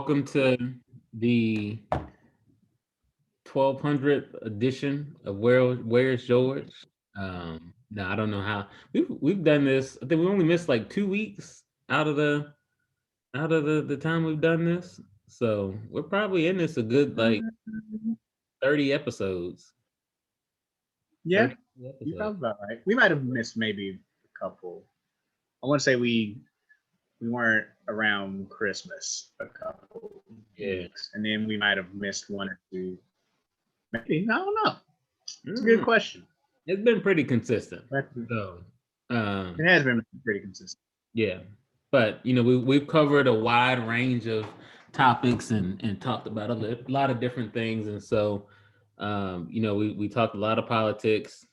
welcome to the 1200th edition of Where's George. Now I don't know how we've done this. I think we only missed like 2 weeks out of the time we've done this. So we're probably in this a good like 30 episodes. Yeah, 30 you episodes. probably about right. We might have missed maybe a couple. I want to say we weren't around Christmas a couple Yeah. weeks, and then we might have missed one or two. Maybe I don't know. It's a good Mhm. question. It's been pretty consistent. It So has been pretty consistent. yeah, but we've covered a wide range of topics and talked about a lot of different things, and so we talked a lot of politics.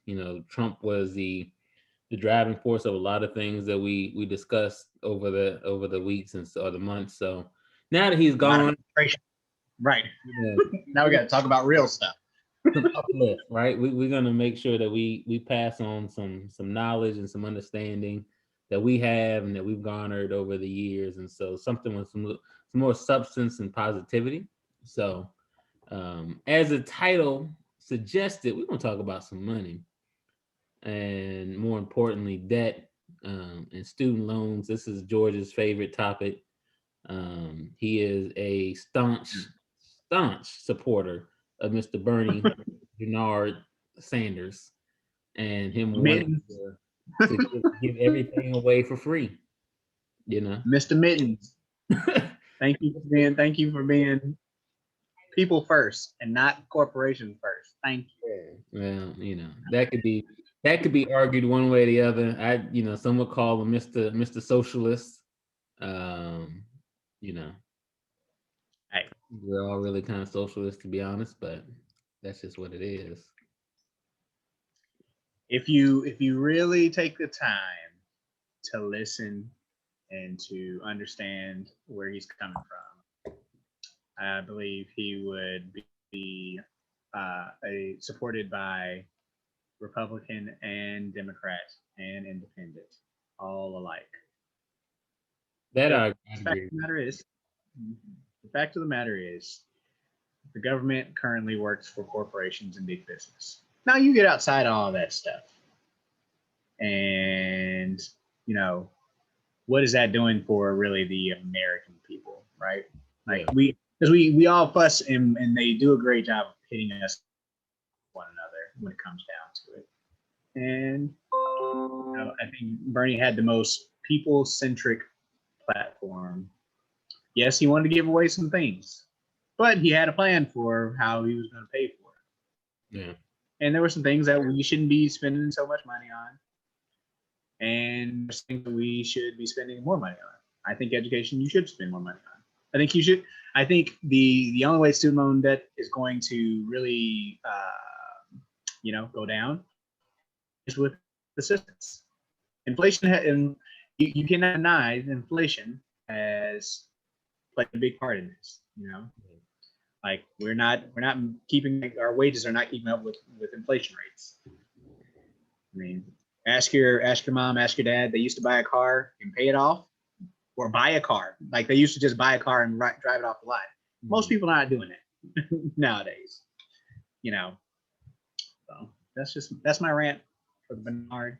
Trump was the driving force of a lot of things that we discussed over the weeks or the months. So now that he's A lot of gone, frustration. Right. yeah, Now we got to talk about real stuff. some uplift, right? We're gonna make sure that we pass on some knowledge and some understanding that we have and that we've garnered over the years, and so something with some more substance and positivity. So, as the title suggested, we're gonna talk about some money and more importantly, debt and student loans. This is George's favorite topic. He is a staunch supporter of Mr. Bernie Bernard Sanders and him wanting Mittens, to give everything away for free. You know. Mr. Mittens. Thank you for being people first and not corporation first. Thank you. Well, that could be argued one way or the other. Some would call him Mr. Socialist. Um, you know, Hey, we're all really kind of socialist to be honest, but that's just what it is. if you really take the time to listen and to understand where he's coming from, I believe he would be supported by Republican and Democrat and Independent, all alike. That Because I the fact agree. of the matter is, the fact of the matter is, the government currently works for corporations and big business. Now you get outside all that stuff, and you know what is that doing for really the American people, right? Like Yeah. because we all fuss and they do a great job of pitting us one another when it comes down to it. And I think Bernie had the most people centric platform. Yes, he wanted to give away some things, but he had a plan for how he was going to pay for Yeah. it. And there were some things that we shouldn't be spending so much money on, and there's things that we should be spending more money on. I think education you should spend more money on. I think you should. I think the only way student loan debt is going to really go down is with assistance. Inflation and you cannot deny inflation has played a big part in this. Like we're not keeping our wages are not keeping up with inflation rates. I mean, ask your mom, ask your dad. They used to buy a car and pay it off, or buy a car. Like they used to just buy a car and drive it off the lot. Most people are not doing it nowadays. You know, so that's my rant for the Bernard.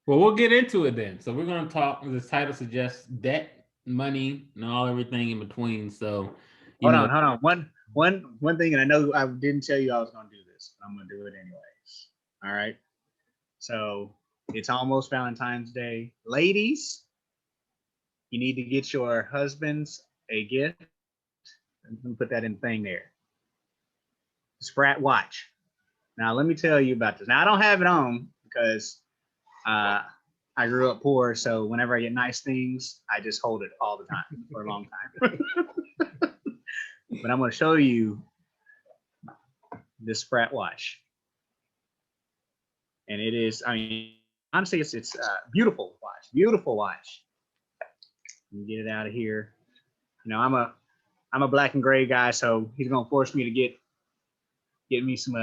Well, we'll get into it then. So we're gonna talk. This title suggests debt, money, and everything in between. So, Hold on. One thing, and I know I didn't tell you I was gonna do this, but I'm gonna do it anyways. All right. So it's almost Valentine's Day, ladies. You need to get your husbands a gift. I'm gonna put that in thing there. Sprat watch. Now let me tell you about this. Now I don't have it on because I grew up poor, so whenever I get nice things, I just hold it all the time for a long time. But I'm going to show you this Sprat watch, and it is. I mean, honestly, it's a beautiful watch. Beautiful watch. Let me get it out of here. I'm a black and gray guy, so he's going to force me to get me some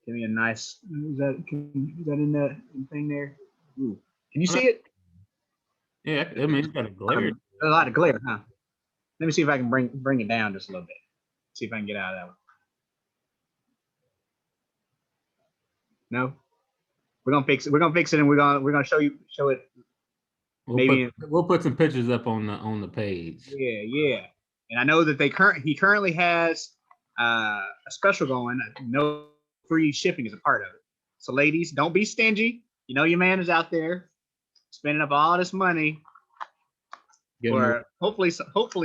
give me a nice. Is that in the thing there? Ooh. Can you see it? Yeah, I mean, it's got a glare. A lot of glare, huh? Let me see if I can bring it down just a little bit. See if I can get out of that one. No, we're gonna fix it. We're gonna fix it, and we're gonna show it. We'll put some pictures up on the page. Yeah. And I know that he currently has a special going. No free shipping is a part of it. So ladies, don't be stingy. You know your man is out there spending up all this money for hopefully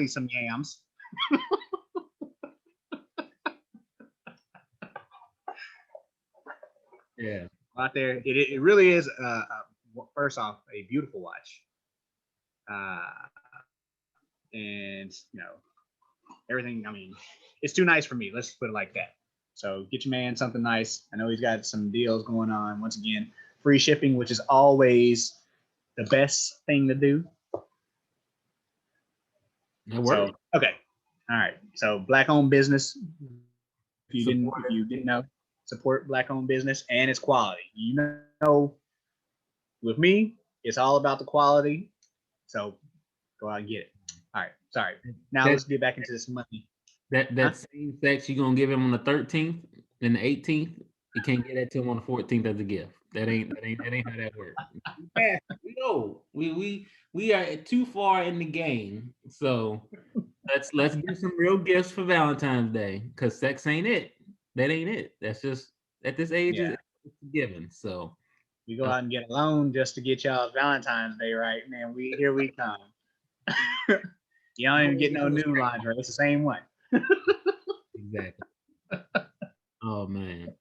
some yams. Yeah. Out there, it really is. First off, a beautiful watch. And everything. I mean, it's too nice for me. Let's put it like that. So get your man something nice. I know he's got some deals going on. Once again, free shipping, which is always the best thing to do. That works. So, okay. All right. So black-owned business. If you didn't know, support black-owned business and its quality. You know, with me, it's all about the quality. So go out and get it. All right. Sorry. Now let's get back into this money. That same sex you're gonna give him on the 13th and the 18th. You can't get that to him on the 14th as a gift. That ain't how that works. We know we are too far in the game. So let's give some real gifts for Valentine's Day, because sex ain't it. That ain't it. That's just at this age it's given. So we go out and get a loan just to get y'all Valentine's Day right, man. Here we come. You don't even get no new lingerie. It's the same one. Exactly. Oh man.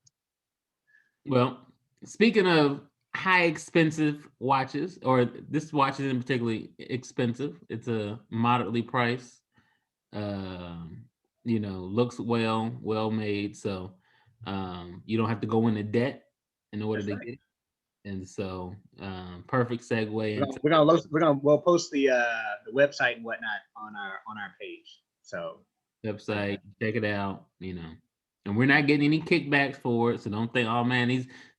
Well, speaking of high expensive watches, or this watch isn't particularly expensive. It's a moderately priced. Looks well made. So you don't have to go into debt in order to get it. And so perfect segue. We'll post the website and whatnot on our page. So website, check it out, and we're not getting any kickbacks for it. So don't think, oh man,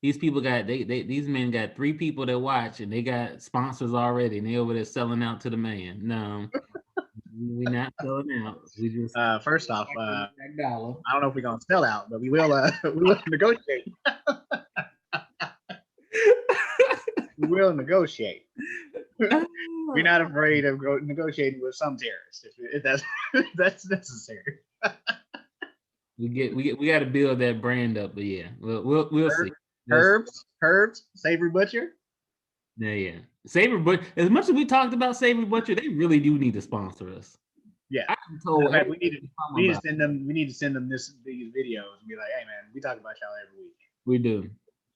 these people got these men got 3 people that watch and they got sponsors already and they over there selling out to the man. No, we're not selling out. We just first off, I don't know if we're gonna sell out, but we will negotiate. We will negotiate. We're not afraid of negotiating with some terrorists if that's necessary. We got to build that brand up, but yeah, we'll see. Herbs, Savory Butcher. Yeah. Savory Butcher. As much as we talked about Savory Butcher, they really do need to sponsor us. Yeah, I'm told we need to send them. We need to send them these videos and be like, "Hey, man, we talk about y'all every week." We do,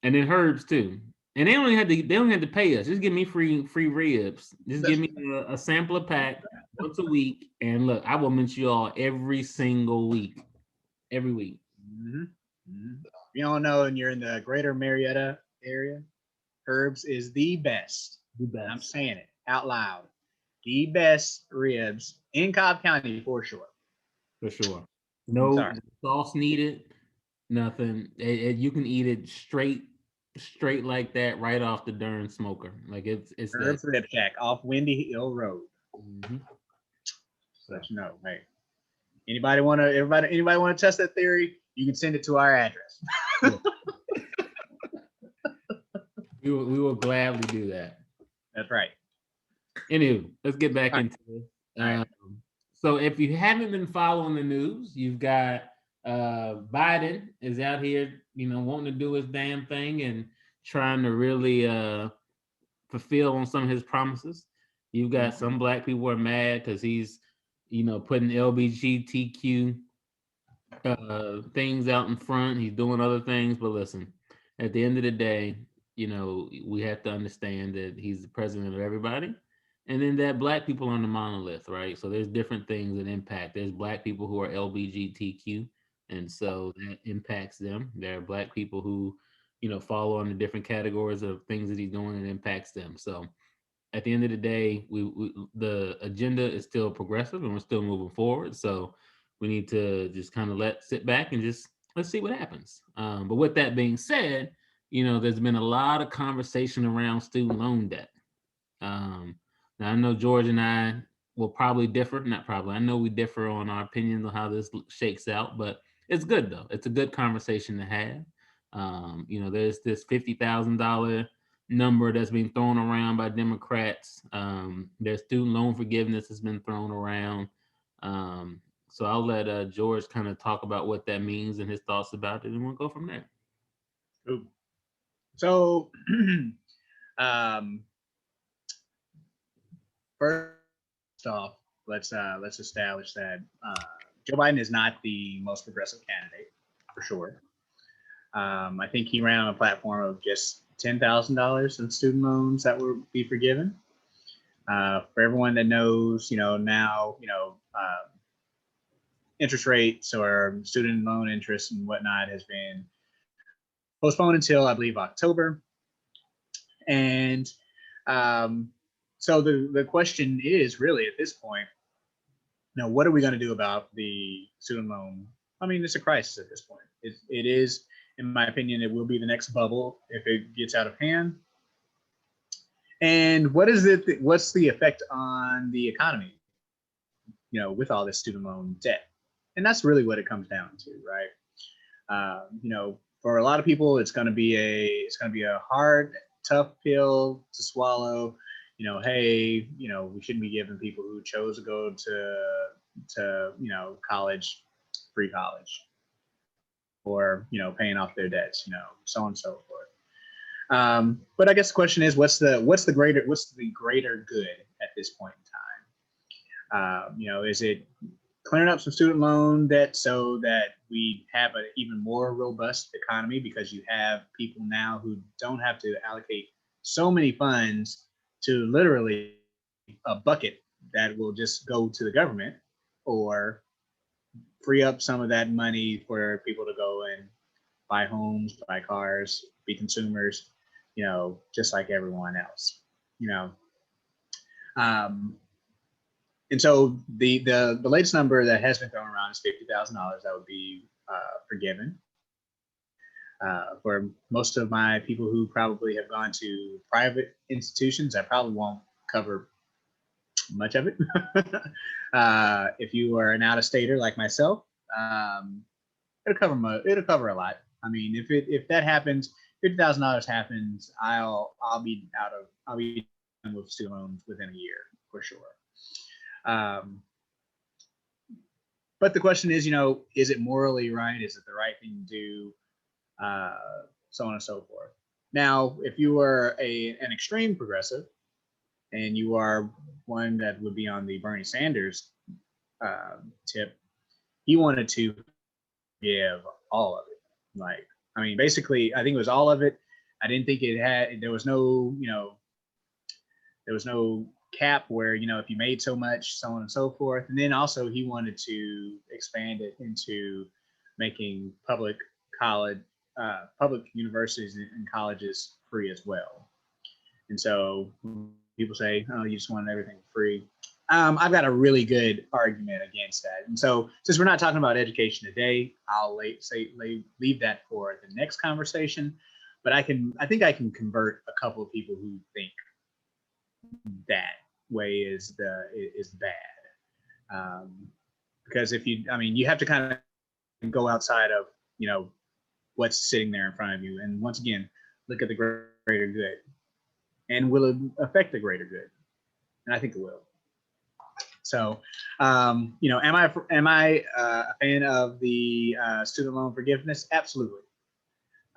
and then Herbs too. And they only have to pay us. Just give me free ribs. Just give me a sampler pack once a week, and look, I will mention you all every single week, every week. Mm-hmm. Mm-hmm. If you don't know, and you're in the greater Marietta area, Herbs is the best. The best. I'm saying it out loud. The best ribs in Cobb County for sure. For sure. No sauce needed. Nothing. You can eat it straight like that, right off the darn smoker. Like it's Herbs Rib Shack off Windy Hill Road. Mm-hmm. So let you know, hey. Anybody want to test that theory? You can send it to our address. We will gladly do that. That's right. Anywho, let's get back into it. So if you haven't been following the news, you've got Biden is out here, wanting to do his damn thing and trying to really fulfill on some of his promises. You've got some black people are mad because he's, putting LGBTQ things out in front. He's doing other things, but listen, at the end of the day, we have to understand that he's the president of everybody. And then that black people on the monolith, right? So there's different things that impact. There's black people who are LGBTQ, and so that impacts them. There are black people who, fall under different categories of things that he's doing and impacts them. So at the end of the day, the agenda is still progressive and we're still moving forward. So we need to just kind of sit back and just let's see what happens. But with that being said, there's been a lot of conversation around student loan debt. Now I know George and I will probably differ. Not probably. I know we differ on our opinions on how this shakes out, but it's good though. It's a good conversation to have. There's this $50,000 number that's being thrown around by Democrats. There's student loan forgiveness has been thrown around. So I'll let George kind of talk about what that means and his thoughts about it, and we'll go from there. Ooh. So, um, first off, let's establish that Joe Biden is not the most progressive candidate, for sure. I think he ran on a platform of just $10,000 in student loans that would be forgiven. For everyone that knows, now, interest rates or student loan interest and whatnot has been postponed until, I believe, October. And so the question is really at this point, what are we going to do about the student loan? I mean, it's a crisis at this point. It is, in my opinion, it will be the next bubble if it gets out of hand. And what's the effect on the economy, with all this student loan debt? And that's really what it comes down to, right? For a lot of people, it's going to be a hard, tough pill to swallow. Hey, we shouldn't be giving people who chose to go to college, free college, or paying off their debts, so on and so forth. But I guess the question is, what's the greater good at this point in time? Is it clearing up some student loan debt so that we have an even more robust economy, because you have people now who don't have to allocate so many funds to literally a bucket that will just go to the government, or free up some of that money for people to go and buy homes, buy cars, be consumers, just like everyone else, And so the latest number that has been thrown around is $50,000 that would be forgiven. For most of my people who probably have gone to private institutions, that probably won't cover much of it. If you are an out-of-stater like myself, it'll cover a lot. I mean, if that happens, $50,000 happens, I'll be done with student loans within a year for sure. But the question is, is it morally right? Is it the right thing to do? So on and so forth. Now, if you are an extreme progressive, and you are one that would be on the Bernie Sanders tip, he wanted to give all of it. Basically, I think it was all of it. I didn't think there was no cap where, if you made so much, so on and so forth. And then also he wanted to expand it into making public universities and colleges free as well. And so people say, oh, you just want everything free. I've got a really good argument against that. And so since we're not talking about education today, I'll leave that for the next conversation. But I think I can convert a couple of people who think that way is bad. Because you have to kind of go outside of, what's sitting there in front of you. And once again, look at the greater good. And will it affect the greater good? And I think it will. So, am I a fan of the student loan forgiveness? Absolutely.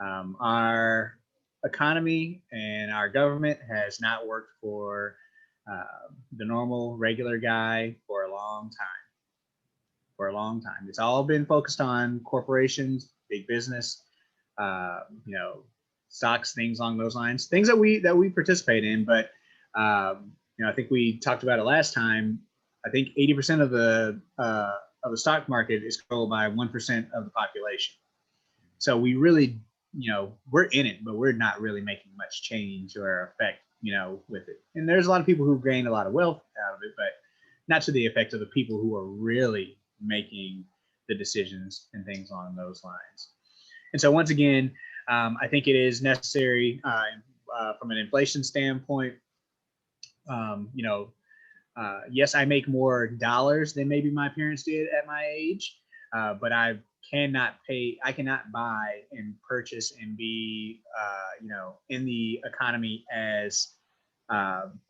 Our economy and our government has not worked for the normal, regular guy for a long time. It's all been focused on corporations, big business, stocks, things along those lines, things that we participate in. But I think we talked about it last time. I think 80% of the stock market is controlled by 1% of the population. So we really, we're in it, but we're not really making much change or effect, with it. And there's a lot of people who've gained a lot of wealth out of it, but not to the effect of the people who are really making the decisions and things along those lines. And so once again, I think it is necessary from an inflation standpoint. Yes, I make more dollars than maybe my parents did at my age, but I cannot buy and purchase and be, in the economy as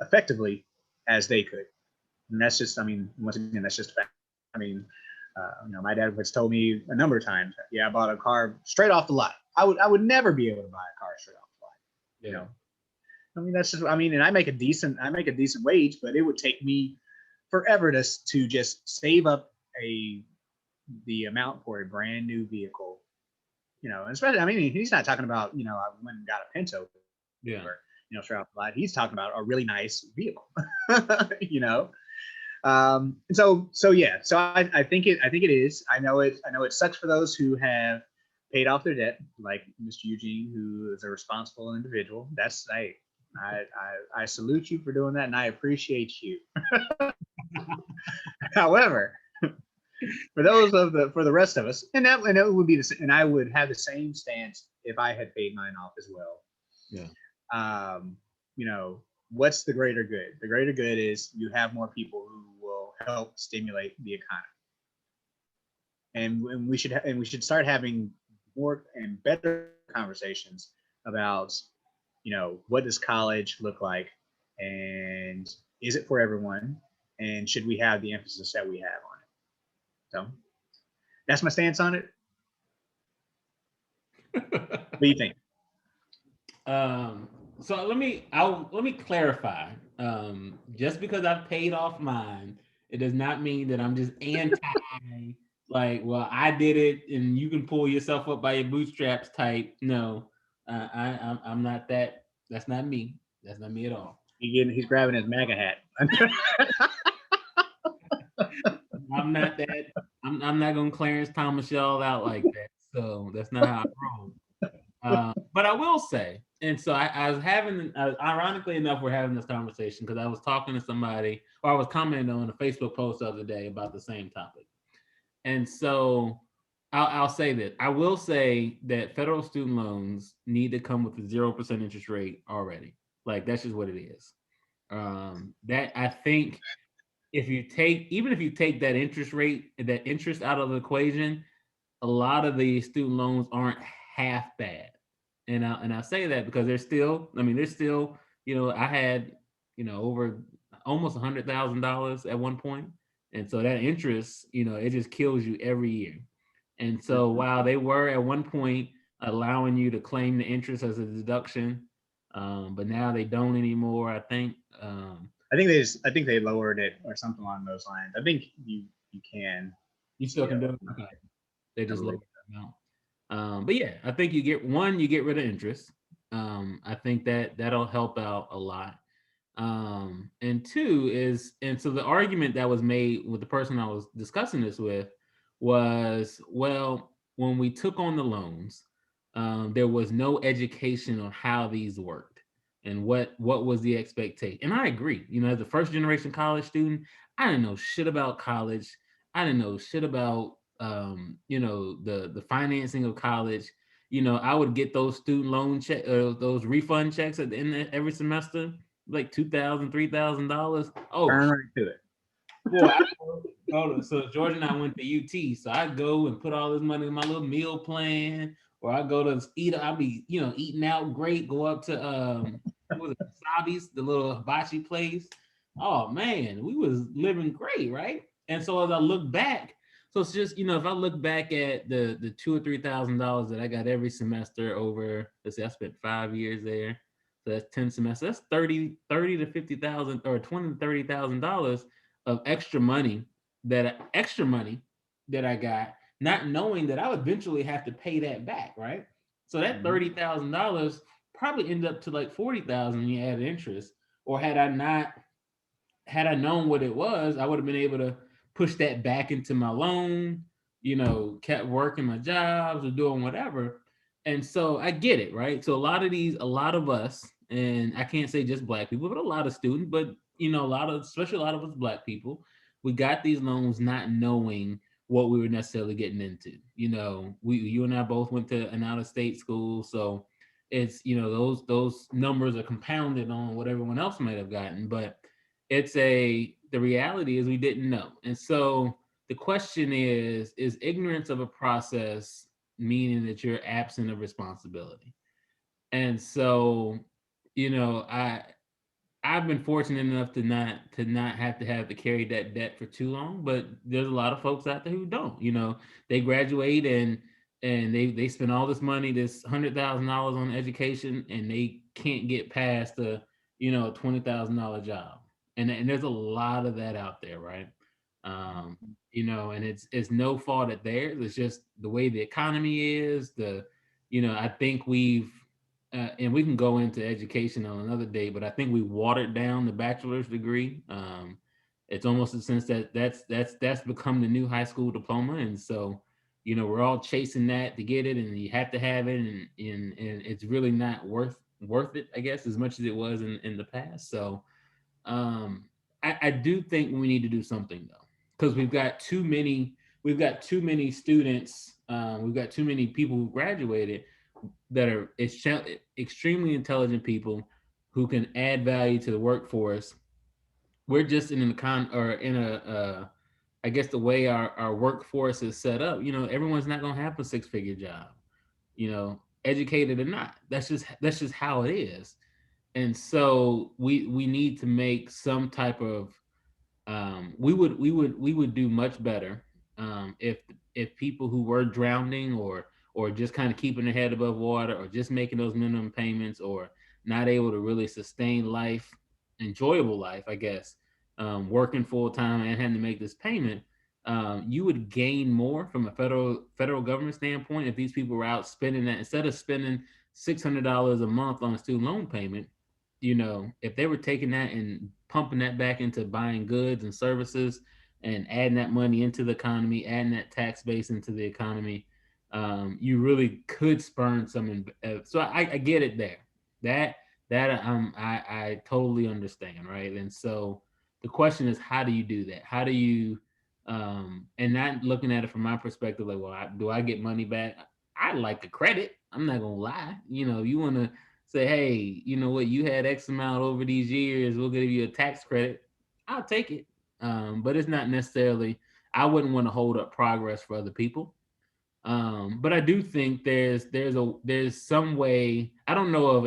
effectively as they could. And that's just, I mean, once again, that's just a fact. I mean, my dad has told me a number of times, yeah, I bought a car straight off the lot. I would never be able to buy a car straight off the lot. Yeah. You know, I mean, that's just, I mean, and I make a decent wage, but it would take me forever to just save up the amount for a brand new vehicle. Especially, I mean, he's not talking about, I went and got a Pinto. Yeah. Or, straight off the lot. He's talking about a really nice vehicle. So yeah, so I think it is. I know it sucks for those who have paid off their debt, like Mr. Eugene, who is a responsible individual. That's I salute you for doing that, and I appreciate you. However, for the rest of us, and it would be and I would have the same stance if I had paid mine off as well. Yeah. What's the greater good? The greater good is you have more people who will help stimulate the economy, and we should start having more and better conversations about, what does college look like, and is it for everyone, and should we have the emphasis that we have on it? So that's my stance on it. What do you think? So let me clarify. Just because I've paid off mine, it does not mean that I'm just anti. Like, well, I did it, and you can pull yourself up by your bootstraps type. No, I'm not that. That's not me. That's not me at all. He's grabbing his MAGA hat. I'm not that. I'm not gonna Clarence Thomas y'all out like that. So that's not how I roll. But I will say, and so I was having, ironically enough, we're having this conversation because I was talking to somebody, or I was commenting on a Facebook post the other day about the same topic. And so I'll say that. I will say that federal student loans need to come with a 0% interest rate already. Like, that's just what it is. That I think even if you take that interest rate, that interest out of the equation, a lot of the student loans aren't half bad. And I say that because there's still, I had, over almost $100,000 at one point. And so that interest, it just kills you every year. And so while they were at one point allowing you to claim the interest as a deduction, but now they don't anymore, I think. I think they lowered it or something along those lines. I think you can. You still can do it? Okay. They just lowered the amount. But yeah, I think you get rid of interest. I think that'll help out a lot. And two so the argument that was made with the person I was discussing this with was, well, when we took on the loans, there was no education on how these worked and what was the expectation. And I agree. As a first generation college student, I didn't know shit about college. I didn't know shit about the financing of college. I would get those student loan those refund checks at the end of every semester, like $2,000, $3,000. Oh, burn right to it. Well, so George and I went to UT, so I go and put all this money in my little meal plan, or I go to eat. I'll be eating out great. Go up to what was it, Sabi's, the little hibachi place. Oh man, we was living great, right? And so as I look back, so it's just if I look back at the $2,000 or $3,000 that I got every semester over, let's say I spent 5 years there, so that's 10 semesters. That's $30,000 to $50,000 or $20,000 to $30,000 of extra money that I got, not knowing that I would eventually have to pay that back, right? So that $30,000 probably ended up to like $40,000 when you add interest. Or had I known what it was, I would have been able to push that back into my loan, kept working my jobs or doing whatever. And so I get it, right? So a lot of us, and I can't say just Black people, but a lot of students, but especially a lot of us Black people, we got these loans not knowing what we were necessarily getting into. You and I both went to an out-of-state school, so it's those numbers are compounded on what everyone else might have gotten, but it's the reality is we didn't know. And so the question is ignorance of a process meaning that you're absent of responsibility? And so, you know, I've been fortunate enough to not have to carry that debt for too long, but there's a lot of folks out there who don't. You know, they graduate and they spend all this money, this $100,000 on education, and they can't get past a $20,000 job, and there's a lot of that out there, right? You know, and it's no fault of theirs. It's just the way the economy is. I think and we can go into education on another day, but I think we watered down the bachelor's degree. It's almost a sense that that's become the new high school diploma, and so we're all chasing that to get it, and you have to have it, and it's really not worth it, I guess, as much as it was in the past. So I do think we need to do something though, because we've got too many students, we've got too many people who graduated that are extremely intelligent people who can add value to the workforce. We're just I guess the way our workforce is set up, everyone's not going to have a 6-figure job, educated or not. That's just how it is. And so we need to make some type of we would do much better if people who were drowning or just kind of keeping their head above water or just making those minimum payments or not able to really sustain life, enjoyable life, I guess, working full time and having to make this payment, you would gain more from a federal government standpoint if these people were out spending that instead of spending $600 a month on a student loan payment. If they were taking that and pumping that back into buying goods and services and adding that money into the economy, adding that tax base into the economy, you really could spurn some. So I get it there. I totally understand, right? And so the question is, how do you do that? How do you, and not looking at it from my perspective, like, well, do I get money back? I like the credit. I'm not gonna lie. You want to say, hey, you know what, you had X amount over these years, we'll give you a tax credit. I'll take it. But it's not necessarily, I wouldn't want to hold up progress for other people. But I do think there's some way, I don't know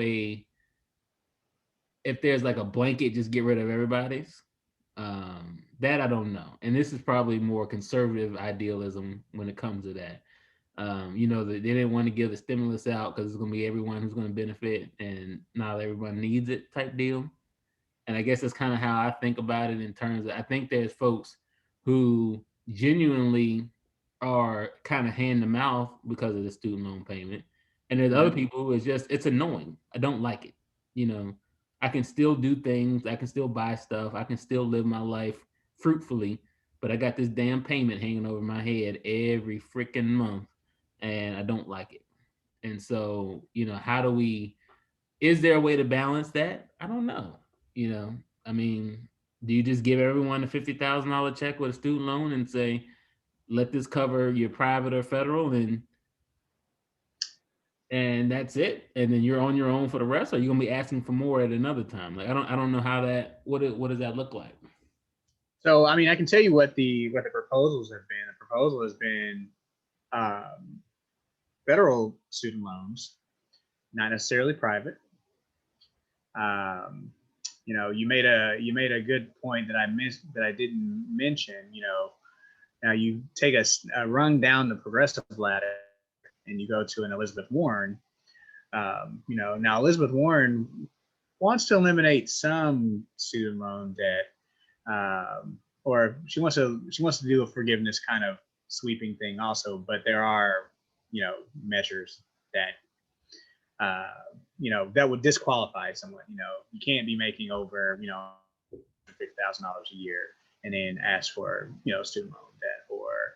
if there's like a blanket, just get rid of everybody's. That I don't know. And this is probably more conservative idealism when it comes to that. They didn't want to give the stimulus out because it's going to be everyone who's going to benefit and not everyone needs it type deal. And I guess that's kind of how I think about it in terms of, I think there's folks who genuinely are kind of hand to mouth because of the student loan payment. And there's other people who it's annoying. I don't like it. I can still do things. I can still buy stuff. I can still live my life fruitfully, but I got this damn payment hanging over my head every freaking month and I don't like it. And so, is there a way to balance that? I don't know. I mean, do you just give everyone a $50,000 check with a student loan and say, let this cover your private or federal and that's it? And then you're on your own for the rest, or are you gonna be asking for more at another time? Like, I don't know how what does that look like? So, I mean, I can tell you what the proposals have been. The proposal has been federal student loans, not necessarily private. You made a good point that I missed, that I didn't mention. Now you take a rung down the progressive ladder and you go to an Elizabeth Warren. Now Elizabeth Warren wants to eliminate some student loan debt, or she wants to do a forgiveness kind of sweeping thing also. But there are measures that that would disqualify someone. You can't be making over $50,000 a year and then ask for student loan debt, or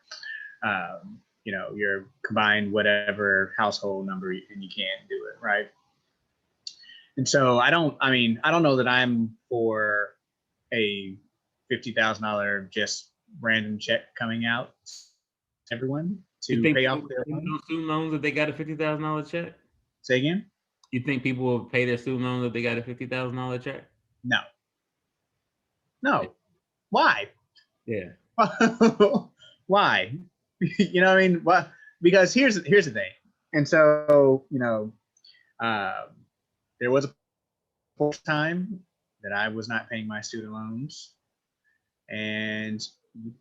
your combined whatever household number, and you can't do it, right? And so I don't know that I'm for a $50,000 just random check coming out to everyone to pay off their student loans if they got a $50,000 check. Say again? You think people will pay their student loans if they got a $50,000 check? No. Why? Yeah. Why? You know what I mean? Well, because here's the thing. And so, there was a time that I was not paying my student loans. And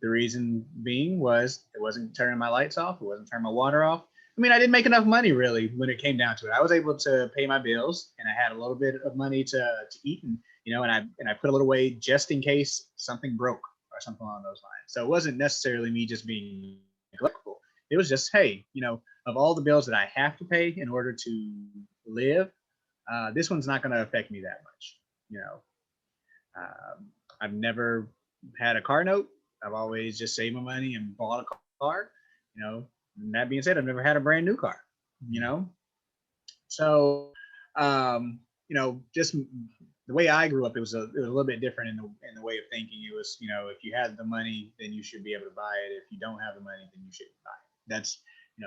the reason being was it wasn't turning my lights off. It wasn't turning my water off. I mean, I didn't make enough money really when it came down to it. I was able to pay my bills and I had a little bit of money to eat and, and I put a little away just in case something broke or something along those lines. So it wasn't necessarily me just being neglectful. It was just, hey, of all the bills that I have to pay in order to live, this one's not going to affect me that much. I've never had a car note. I've always just saved my money and bought a car. And that being said, I've never had a brand new car. So just the way I grew up, it was a little bit different in the way of thinking. It was, if you had the money, then you should be able to buy it. If you don't have the money, then you shouldn't buy it. That's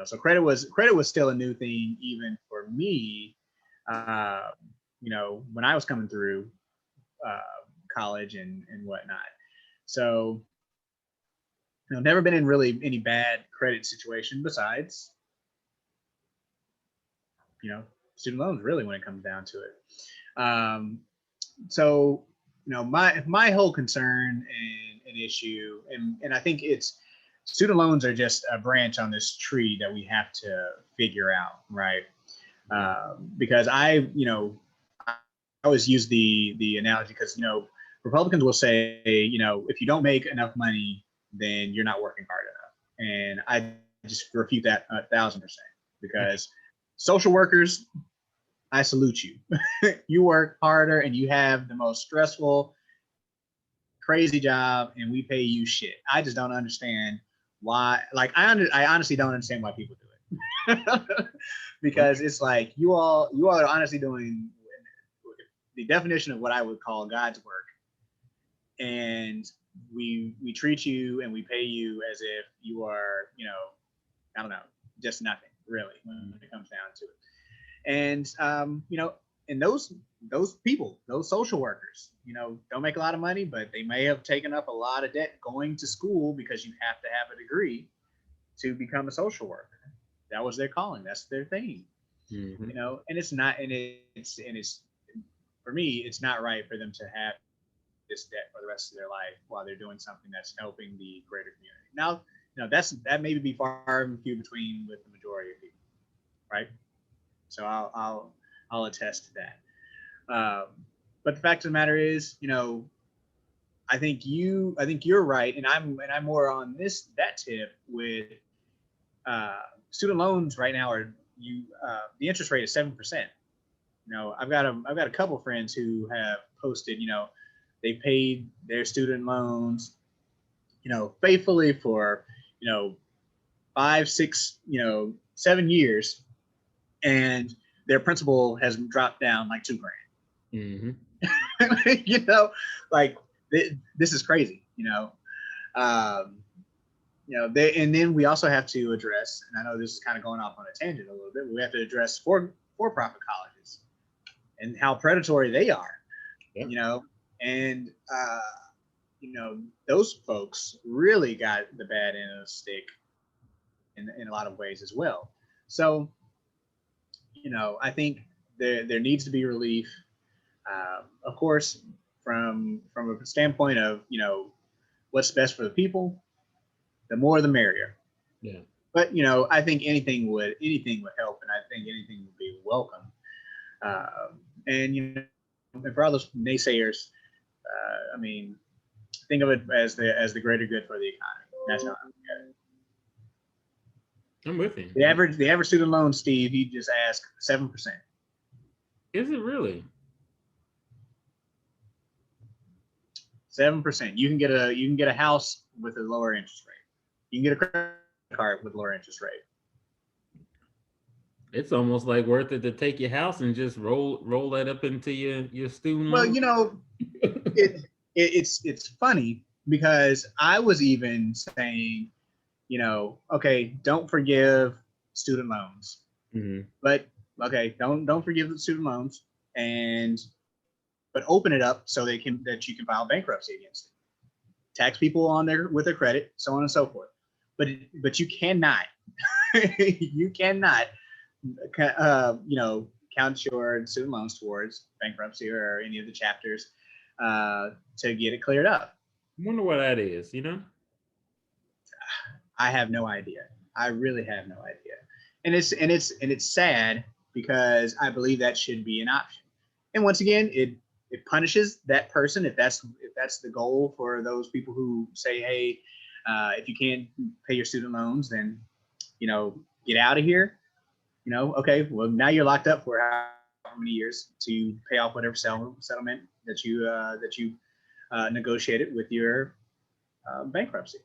so credit was still a new thing even for me. When I was coming through college and whatnot. So, never been in really any bad credit situation besides, student loans really when it comes down to it. So, my whole concern and issue, and I think it's student loans are just a branch on this tree that we have to figure out, right? Because I always use the analogy because, Republicans will say, if you don't make enough money, then you're not working hard enough. And I just refute that 1,000% because social workers, I salute you. You work harder and you have the most stressful, crazy job and we pay you shit. I just don't understand why. Like, I honestly don't understand why people do it. Because it's like you all are honestly doing the definition of what I would call God's work. And we treat you and we pay you as if you are, I don't know, just nothing really when it comes down to it. And and those people, those social workers, don't make a lot of money, but they may have taken up a lot of debt going to school because you have to have a degree to become a social worker. That was their calling. That's their thing. Mm-hmm. And it's not, and it's for me, it's not right for them to have this debt for the rest of their life while they're doing something that's helping the greater community. Now, that may be far and few between with the majority of people, right? So I'll attest to that. But the fact of the matter is, I think you're right, and I'm more on that tip with student loans right now are the interest rate is 7%. I've got a couple friends who have posted, they paid their student loans, faithfully for, 5, 6, 7 years, and their principal has dropped down like $2,000. Mm-hmm. Like this is crazy. And then we also have to address, and I know this is kind of going off on a tangent a little bit, but we have to address for-profit colleges and how predatory they are. Yeah. And those folks really got the bad end of the stick in a lot of ways as well. So, I think there needs to be relief. Of course, from a standpoint of, what's best for the people, the more the merrier. Yeah. But, I think anything would help, and I think anything would be welcome. And, and for all those naysayers, I mean, think of it as the greater good for the economy. That's how I look at it. I'm with you. The average student loan, Steve, he just asked 7%. Is it really? 7%. You can get a house with a lower interest rate. You can get a credit card with lower interest rate. It's almost like worth it to take your house and just roll that up into your student loan. Well, it's funny because I was even saying, okay, don't forgive student loans, but okay, don't forgive the student loans, but open it up so that you can file bankruptcy against it. tax people on with their credit, so on and so forth. But you cannot, you cannot, count your student loans towards bankruptcy or any of the chapters to get it cleared up. I wonder what that is, you know? I have no idea. I really have no idea. And it's sad because I believe that should be an option. And once again, it punishes that person if that's the goal for those people who say, hey, if you can't pay your student loans, then get out of here. Okay, well now you're locked up for how many years to pay off whatever settlement that you negotiated with your bankruptcy.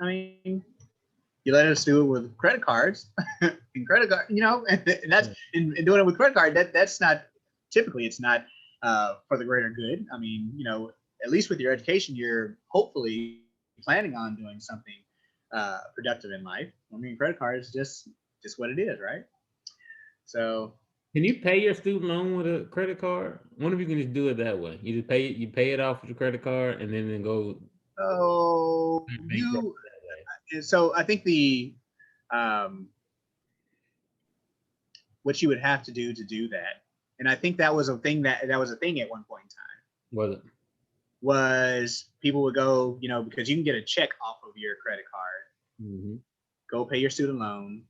I mean, you let us do it with credit cards and credit card, and that's in doing it with credit card. That's not typically, it's not for the greater good. I mean, at least with your education, you're hopefully planning on doing something productive in life. I mean, credit card is just what it is, right? So, can you pay your student loan with a credit card? I wonder if you can just do it that way. You just pay it off with your credit card, and then go. Oh, so I think what you would have to do that, and I think that was a thing at one point in time. Was it? Was people would go, because you can get a check off of your credit card, go pay your student loan,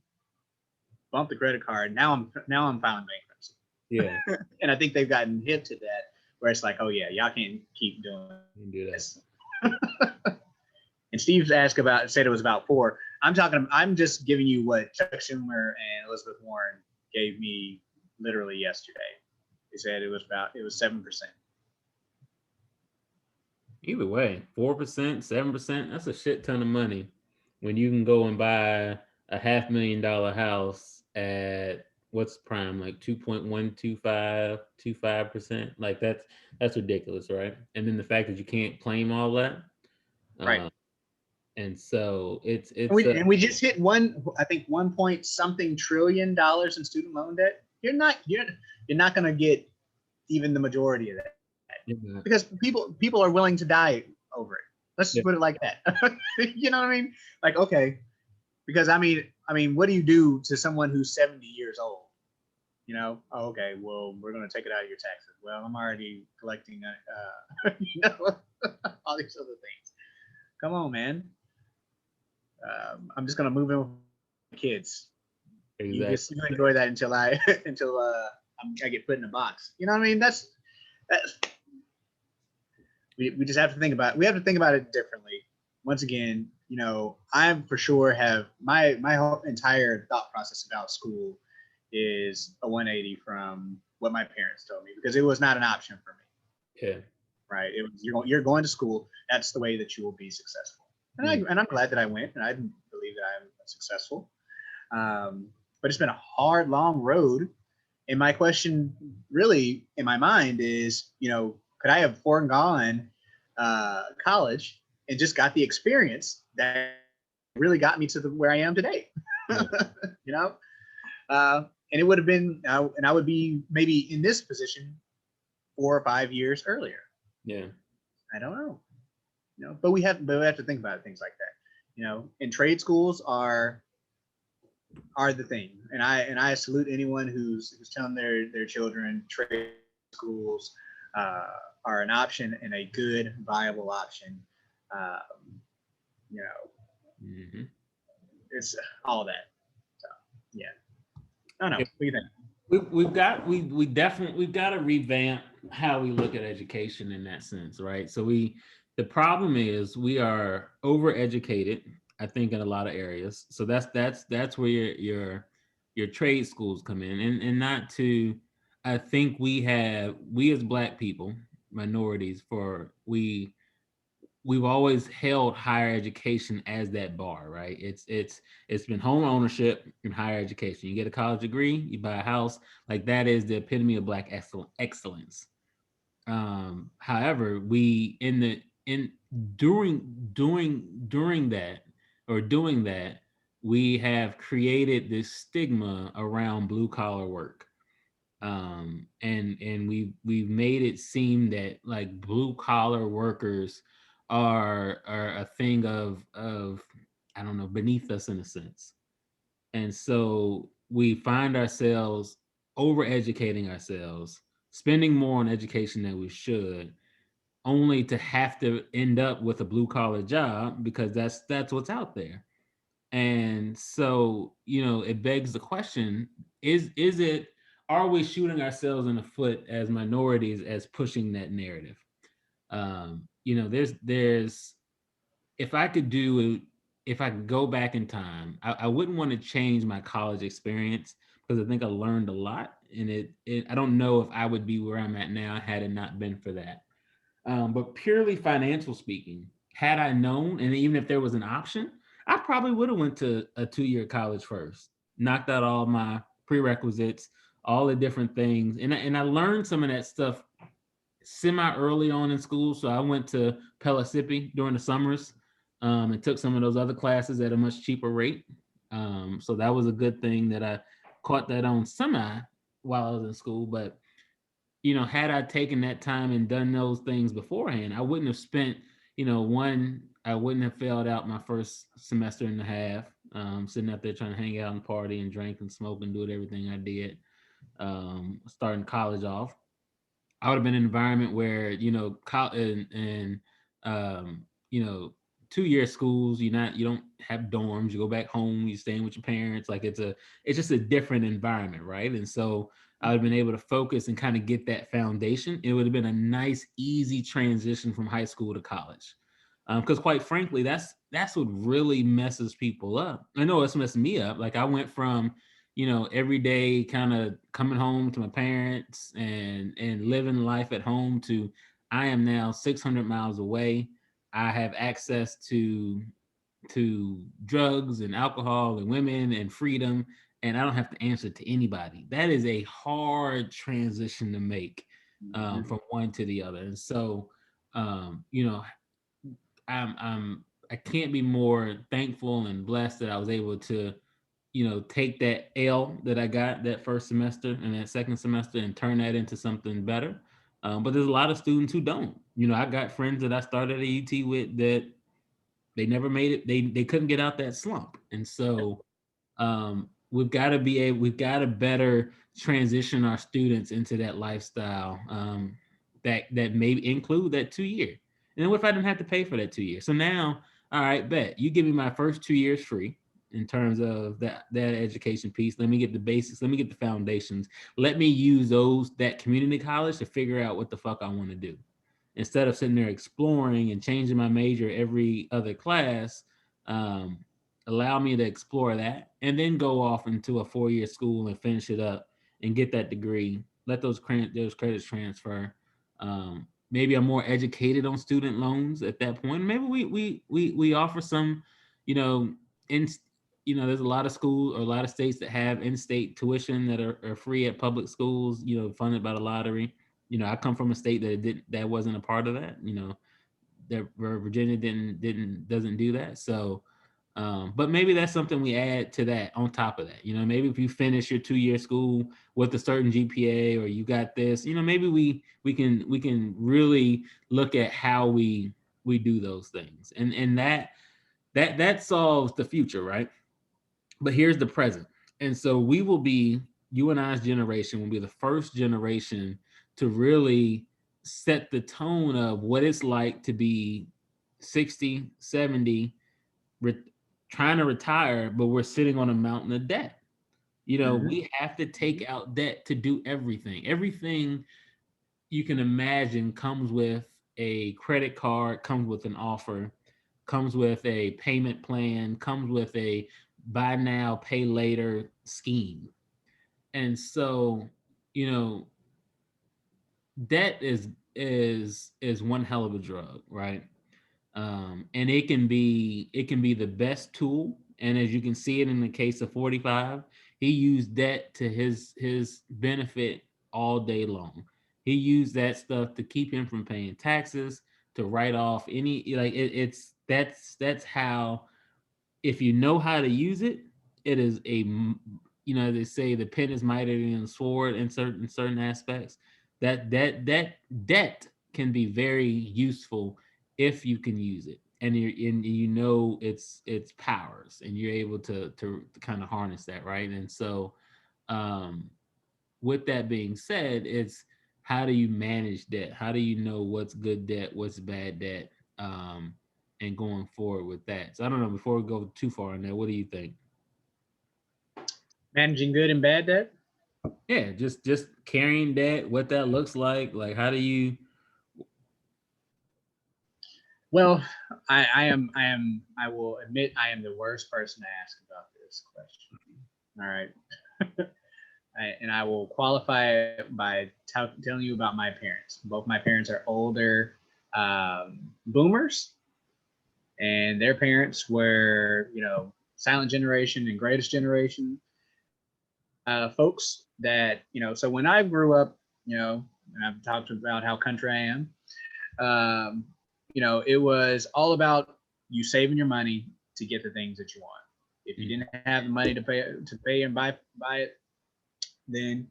bump the credit card. Now I'm filing bankruptcy. Yeah. And I think they've gotten hip to that, where it's like, oh yeah, y'all can't keep doing this. And Steve said it was about 4. I'm just giving you what Chuck Schumer and Elizabeth Warren gave me literally yesterday. They said it was 7%. Either way, 4%, 7%, that's a shit ton of money when you can go and buy a $500,000 house at what's prime, like 2.125%. Like that's ridiculous, right? And then the fact that you can't claim all that. Right. And so it's and we just hit 1 point something trillion dollars in student loan debt. You're not going to get even the majority of that. Yeah. Because people are willing to die over it. Let's just put it like that. You know what I mean? Like, okay, because I mean, what do you do to someone who's 70 years old? Oh, okay, well, we're going to take it out of your taxes. Well, I'm already collecting, all these other things. Come on, man. I'm just going to move in with my kids. Exactly. You enjoy that until I get put in a box. You know what I mean? That's we just have to think about it. We have to think about it differently. Once again, I for sure have my whole entire thought process about school is a 180 from what my parents told me, because it was not an option for me. Yeah. Right. It was you're going to school. That's the way that you will be successful. And I'm glad that I went, and I believe that I'm successful. But it's been a hard, long road. And my question really in my mind is, could I have foregone college and just got the experience that really got me to where I am today? Yeah. And it would have been, and I would be maybe in this position 4 or 5 years earlier. Yeah. I don't know. But we have to think about things like that. And trade schools are the thing. And I salute anyone who's telling their children trade schools are an option, and a good, viable option. It's all that. So yeah. I don't know. What do you think? We've got to revamp how we look at education in that sense, right? So the problem is we are overeducated, I think, in a lot of areas. So that's where your trade schools come in, and not to. I think we as Black people, minorities, we've always held higher education as that bar, right? It's been home ownership and higher education. You get a college degree, you buy a house. Like, that is the epitome of Black excellence. However, during that, we have created this stigma around blue collar work. And we've made it seem that, like, blue collar workers are a thing of I don't know, beneath us in a sense. And so we find ourselves overeducating ourselves, spending more on education than we should, only to have to end up with a blue collar job because that's what's out there. And so, it begs the question, is it are we shooting ourselves in the foot as minorities as pushing that narrative? There's if I could do if I could go back in time, I wouldn't want to change my college experience because I think I learned a lot, and I don't know if I would be where I'm at now had it not been for that. But purely financial speaking, had I known, and even if there was an option, I probably would have went to a 2-year college first, knocked out all my prerequisites, all the different things, and I learned some of that stuff semi early on in school. So I went to Pellissippi during the summers, and took some of those other classes at a much cheaper rate. So that was a good thing that I caught that on semi while I was in school. But had I taken that time and done those things beforehand, I wouldn't have spent, I wouldn't have failed out my first semester and a half, sitting out there trying to hang out and party and drink and smoke and do everything I did, starting college off. I would have been in an environment where and um, you know 2-year schools. You don't have dorms. You go back home. You staying with your parents. Like it's just a different environment, right? And so I would have been able to focus and kind of get that foundation. It would have been a nice, easy transition from high school to college. Because quite frankly, that's what really messes people up. I know it's messing me up. Like I went from every day kind of coming home to my parents and living life at home to I am now 600 miles away. I have access to drugs and alcohol and women and freedom, and I don't have to answer to anybody. That is a hard transition to make, from one to the other. And so, um, you know, I can't be more thankful and blessed that I was able to take that L that I got that first semester and that second semester and turn that into something better. But there's a lot of students who don't. I got friends that I started at UT with that they never made it. They couldn't get out that slump, and so we've got to better transition our students into that lifestyle, that may include that 2 year. And then what if I didn't have to pay for that 2 years? So now, all right, bet you give me my first 2 years free in terms of that education piece. Let me get the basics. Let me get the foundations. Let me use that community college to figure out what the fuck I want to do. Instead of sitting there exploring and changing my major every other class, um, allow me to explore that and then go off into a 4-year school and finish it up and get that degree. Let those credits transfer. Maybe I'm more educated on student loans at that point. Maybe we offer some, in there's a lot of schools or a lot of states that have in-state tuition that are free at public schools, funded by the lottery. I come from a state that wasn't a part of that. That Virginia doesn't do that. So, but maybe that's something we add to that on top of that. Maybe if you finish your 2-year school with a certain GPA or you got this, maybe we can really look at how we do those things, and that solves the future, right? But here's the present. And so you and I's generation will be the first generation to really set the tone of what it's like to be 60, 70, trying to retire, but we're sitting on a mountain of debt. We have to take out debt to do everything. Everything you can imagine comes with a credit card, comes with an offer, comes with a payment plan, comes with a buy now, pay later scheme. And so, you know, debt is one hell of a drug, right? And it can be the best tool. And as you can see it in the case of 45, he used debt to his benefit all day long. He used that stuff to keep him from paying taxes, to write off any that's how, if you know how to use it, it is they say the pen is mightier than the sword in certain aspects. That debt can be very useful if you can use it, and you know its powers, and you're able to kind of harness that, right? And so, um, with that being said, it's how do you manage debt? How do you know what's good debt, what's bad debt, and going forward with that? So I don't know. Before we go too far in there, what do you think? Managing good and bad debt. Yeah, just carrying debt, what that looks like. Like, how do you? Well, I will admit I am the worst person to ask about this question. All right. And I will qualify it by telling you about my parents. Both my parents are older boomers, and their parents were, silent generation and greatest generation folks that, so when I grew up, and I've talked about how country I am, um, it was all about you saving your money to get the things that you want. If you didn't have the money to pay and buy it, then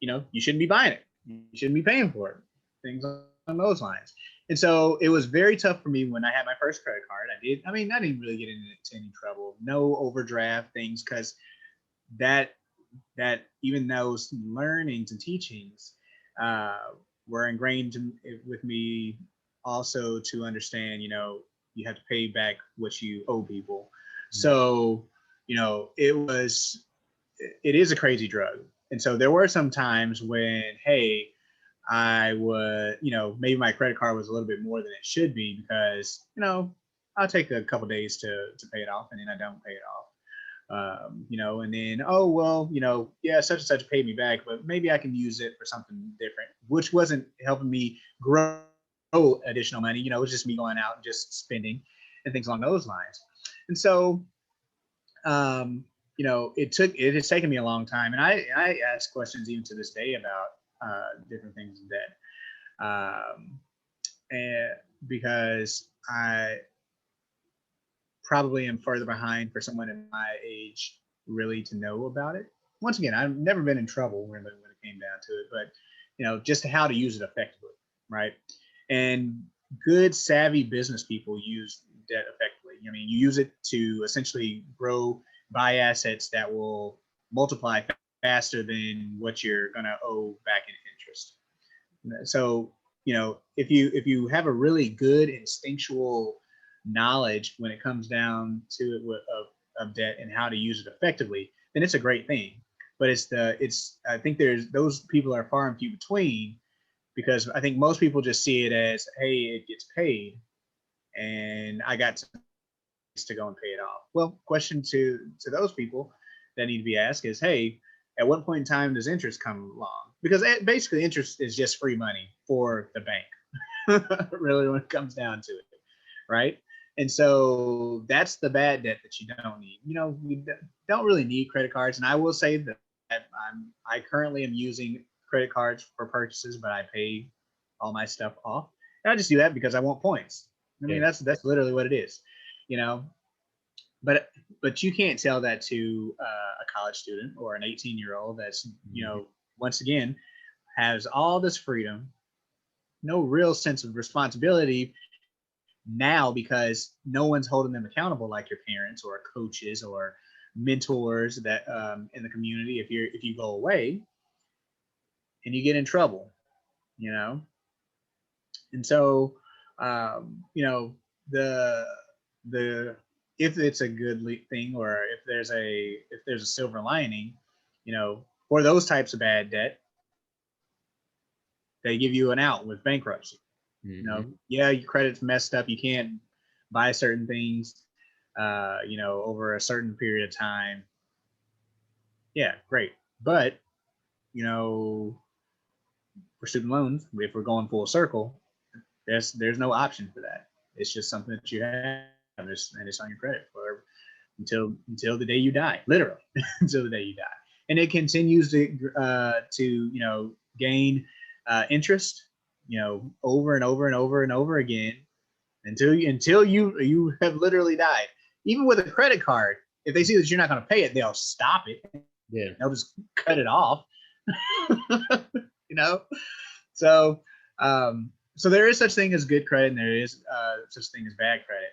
you shouldn't be buying it. You shouldn't be paying for it. Things on those lines. And so it was very tough for me when I had my first credit card. I didn't really get into any trouble. No overdraft things, because that even those learnings and teachings uh, were ingrained with me also to understand, you have to pay back what you owe people. So, it is a crazy drug. And so there were some times when, hey, I would, maybe my credit card was a little bit more than it should be because, I'll take a couple days to pay it off, and then I don't pay it off. And then, oh, well, yeah, such and such paid me back, but maybe I can use it for something different, which wasn't helping me grow additional money. It was just me going out and just spending and things along those lines. And so, it has taken me a long time, and I ask questions even to this day about different things in debt, and because I probably am further behind for someone in my age really to know about it. Once again, I've never been in trouble when it came down to it, but just how to use it effectively, right? And good, savvy business people use debt effectively. You use it to essentially buy assets that will multiply faster than what you're going to owe back in interest. So, if you have a really good instinctual knowledge when it comes down to it of debt and how to use it effectively, then it's a great thing. But I think those people are far and few between, because I think most people just see it as, hey, it gets paid and I got to go and pay it off. Well, question to those people that need to be asked is, hey, at what point in time does interest come along? Because basically interest is just free money for the bank, really, when it comes down to it, right? And so that's the bad debt that you don't need. We don't really need credit cards. And I will say that I currently am using credit cards for purchases, but I pay all my stuff off. And I just do that because I want points. I mean, that's literally what it is, But you can't tell that to a college student or an 18-year-old that's, once again, has all this freedom, no real sense of responsibility now because no one's holding them accountable like your parents or coaches or mentors that in the community. If you go away and you get in trouble, and so the if it's a good thing, or if there's a silver lining, for those types of bad debt, they give you an out with bankruptcy. Yeah, your credit's messed up, you can't buy certain things over a certain period of time. Yeah, great. But for student loans, if we're going full circle, there's no option for that. It's just something that you have, and it's on your credit for until the day you die, literally until the day you die. And it continues to gain interest, over and over and over and over again until you have literally died. Even with a credit card, if they see that you're not going to pay it, they'll stop it. Yeah, they'll just cut it off. So So there is such thing as good credit, and there is such thing as bad credit.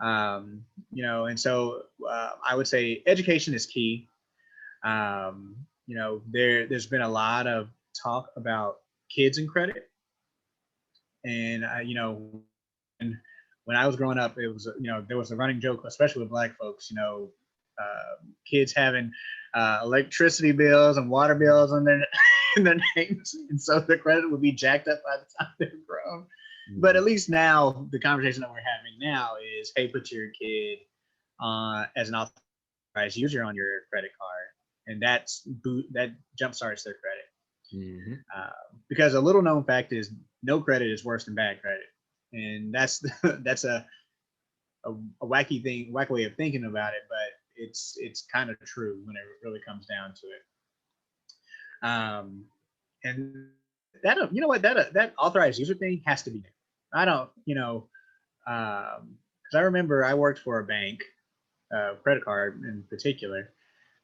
And so I would say education is key. There's been a lot of talk about kids and credit, and when I was growing up, it was there was a running joke, especially with Black folks, kids having electricity bills and water bills on their in their names, and so their credit would be jacked up by the time they're grown. Mm-hmm. But at least now, the conversation that we're having now is, hey, put your kid as an authorized user on your credit card, and that jumpstarts their credit. Mm-hmm. Because a little known fact is no credit is worse than bad credit, and that's a wacky way of thinking about it, but it's kind of true when it really comes down to it. And that that authorized user thing has to be there. I don't, because I remember I worked for a bank, credit card in particular,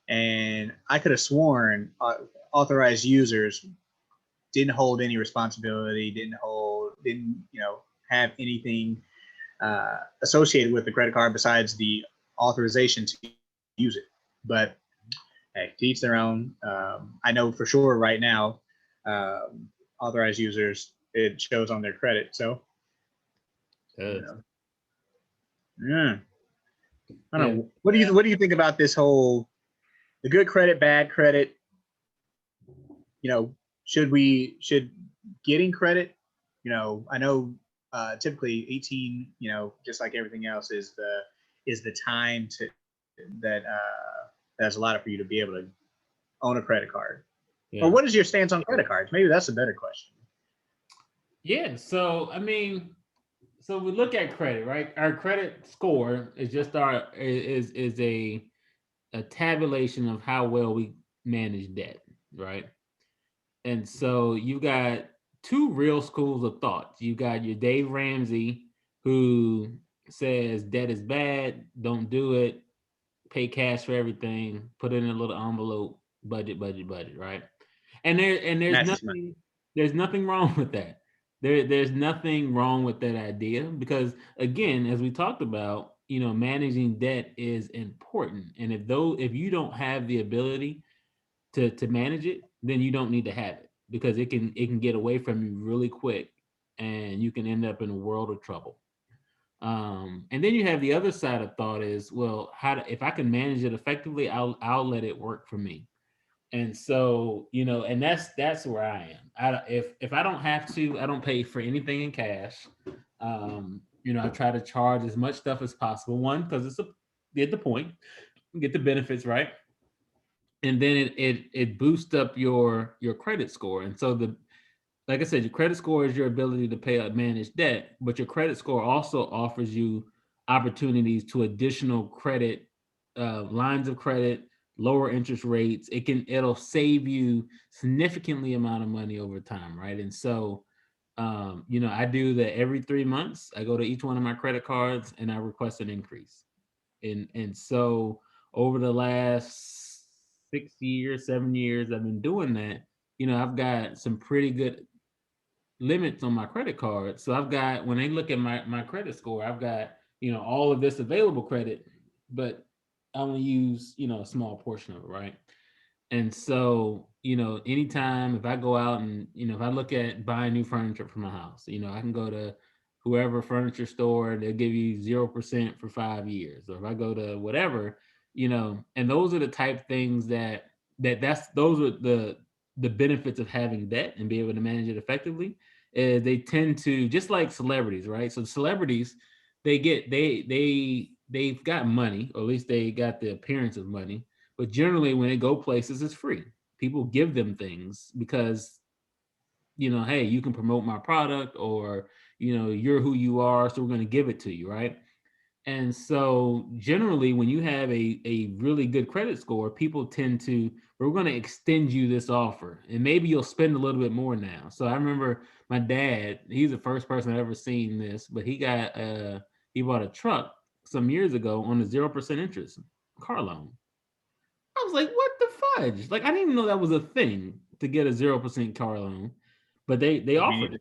and I could have sworn authorized users didn't hold any responsibility, didn't have anything associated with the credit card besides the authorization to use it. But hey, to each their own. I know for sure right now, authorized users, it shows on their credit. So, yeah. I don't know. What do you think about this whole the good credit, bad credit? Should getting credit? I know typically 18. Just like everything else, is the time that that's allowed for you to be able to own a credit card. Yeah. Or what is your stance on credit cards? Maybe that's a better question. Yeah. So I mean, so we look at credit, right? Our credit score is just is a tabulation of how well we manage debt, right? And so you got two real schools of thought. You got your Dave Ramsey, who says debt is bad, don't do it, pay cash for everything, put it in a little envelope, budget, right? And there's nothing wrong with that. There's nothing wrong with that idea, because again, as we talked about, managing debt is important. And if you don't have the ability to manage it, then you don't need to have it, because it can get away from you really quick, and you can end up in a world of trouble. And then you have the other side of thought is, well, if I can manage it effectively, I'll let it work for me. And so, and that's where I am. If I don't have to, I don't pay for anything in cash. I try to charge as much stuff as possible. One, because get the point, get the benefits, right? And then it boosts up your credit score. And so like I said, your credit score is your ability to pay or manage debt, but your credit score also offers you opportunities to additional credit, lines of credit, lower interest rates. It'll save you significantly amount of money over time, right? And so, I do that every 3 months. I go to each one of my credit cards and I request an increase. And so over the last 6 years, 7 years, I've been doing that. I've got some pretty good limits on my credit card. So I've got, when they look at my credit score, I've got, all of this available credit, but I only use, a small portion of it, right? And so, anytime if I go out and, if I look at buying new furniture for my house, I can go to whoever furniture store, they'll give you 0% for 5 years. Or if I go to whatever, and those are the type things those are the benefits of having debt and be able to manage it effectively. They tend to, just like celebrities, right? So celebrities, they've got money, or at least they got the appearance of money, but generally when they go places, it's free. People give them things because, hey, you can promote my product, or, you're who you are, so we're going to give it to you, right? And so generally when you have a really good credit score, people tend to, we're going to extend you this offer, and maybe you'll spend a little bit more now. So I remember my dad, he's the first person I've ever seen this, but he bought a truck some years ago on a 0% interest car loan. I was like, what the fudge? Like, I didn't even know that was a thing, to get a 0% car loan, but they offered it.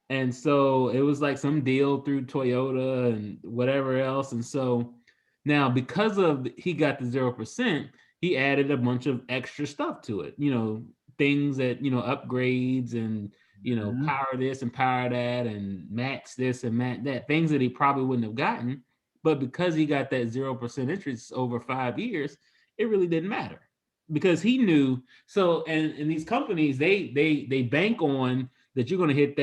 And so it was like some deal through Toyota and whatever else. And so now because of he got the 0%, he added a bunch of extra stuff to it, things that, upgrades and, Mhm. power this and power that and max this and max that, things that he probably wouldn't have gotten. But because he got that 0% interest over 5 years, it really didn't matter because he knew. So, and these companies, they bank on that you're going to hit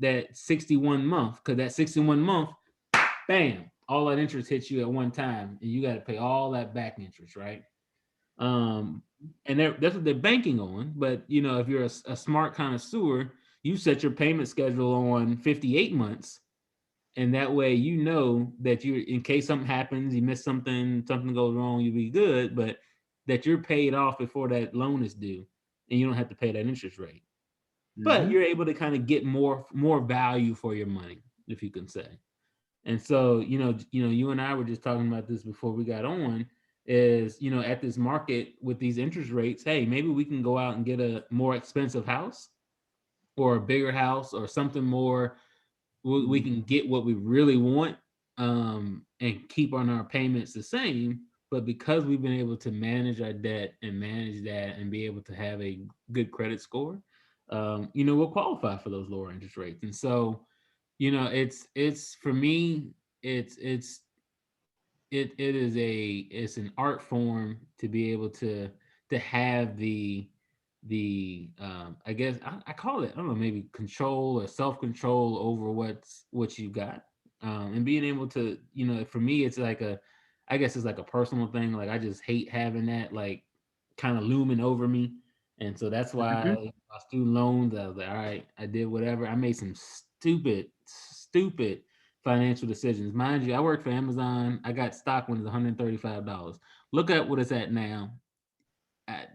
that 61 month, because that 61 month, bam, all that interest hits you at one time, and you got to pay all that back interest, right? Um, and that's what they're banking on. But if you're a smart connoisseur, you set your payment schedule on 58 months, and that way that you, in case something happens, you miss something, something goes wrong, you'll be good, but that you're paid off before that loan is due, and you don't have to pay that interest rate. But Mhm. you're able to kind of get more value for your money, if you can say. And so, you and I were just talking about this before we got on, is, at this market with these interest rates, hey, maybe we can go out and get a more expensive house or a bigger house or something more. We can get what we really want, and keep on our payments the same. But because we've been able to manage our debt and manage that and be able to have a good credit score, we'll qualify for those lower interest rates. And so, it's for me, it's an art form to be able to have the I guess I call it, I don't know, maybe control or self-control over what you got, and being able to, for me it's like I guess it's like a personal thing. Like I just hate having that like kind of looming over me. And so that's Mhm. why my student loans, I was like, all right, I did whatever. I made some stupid financial decisions. Mind you, I worked for Amazon. I got stock when it's $135. Look at what it's at now. I,